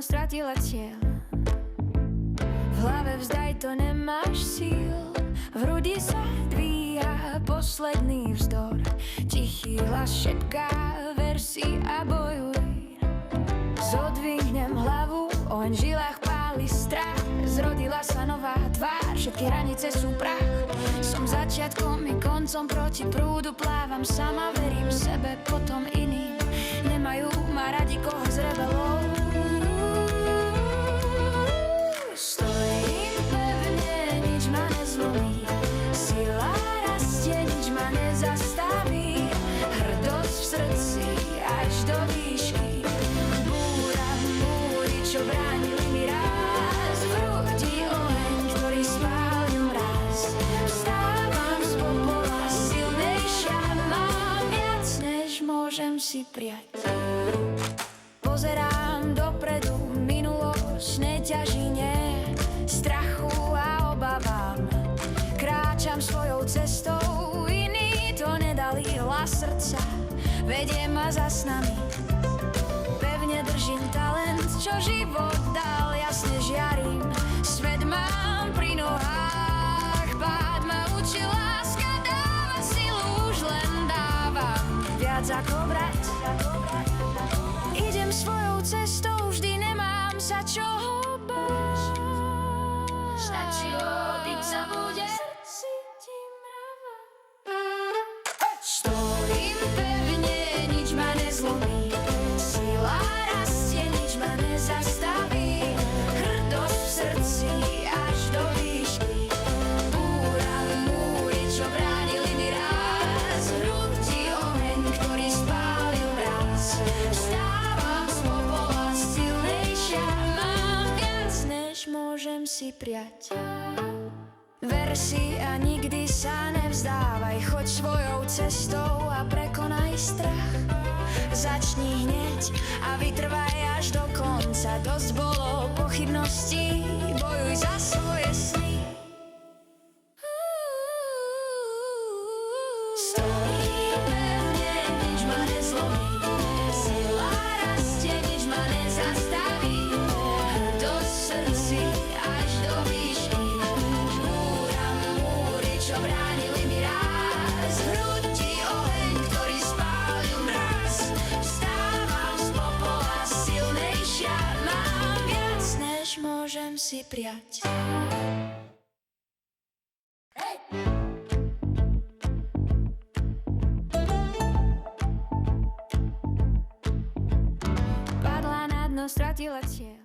stratila cieľ. V hlave vzdaj, to nemáš síl. V hrudi sa dvíha posledný vzdor. Tichý hlas šepká, ver si a bojuj. Zodvihnem hlavu, oheň v žilách páli strach. Zrodila sa nová tvár, všetky hranice sú prach. Som začiatkom i koncom, proti prúdu plávam sama. Verím sebe, potom iným. Nemajú ma radi, koho z rebelov. Stojím pevne, nič ma nezlomí. Sila rastie, nič ma nezastaví. Hrdosť v srdci až do výšky. Búram múry, čo bránili mi raz. V hrudi oheň, ktorý spáli mraz. Vstávam z popola silnejšia. Mám viac, než môžem si prijať. Pozerám dopredu, minulosť neťaží, nie strachu a obavám. Kráčam svojou cestou, iní to nedali. Hlas srdca vedie ma za snami. Pevne držím talent, čo život dal, jasne žiarím. Svet mám pri nohách, pád ma učí láska, dáva silu, už len dávam. Viac ako brať, idem svojou cestou, vždy nemám sa čoho báť. Stačí hodiť sa bude, srdci mrava. Stojím pevne, nič ma nezlomí. Sila rastie, nič ma nezastaví. Hrdosť v srdci až do výšky. Búram múry, čo bránili mi raz. V hrudi oheň, ktorý spálil mraz. Vstávam z popola silnejšia. Mám viac, než môžem si prijať. Ver si a nikdy sa nevzdávaj. Choď svojou cestou a prekonaj strach. Začni hneď a vytrvaj až do konca. Dosť bolo pochybností, bojuj za svoje sny. Stojím pevne, nič ma nezlomí. Sila rastie, nič ma nezastaví. Hrdosť v srdci až do výšky. Búram múry, čo bránili mi raz. V hrudi oheň, ktorý spálil mraz. Vstávam z popola silnejšia. Mám viac, než môžem si prijať. Padla na dno, stratila cieľ.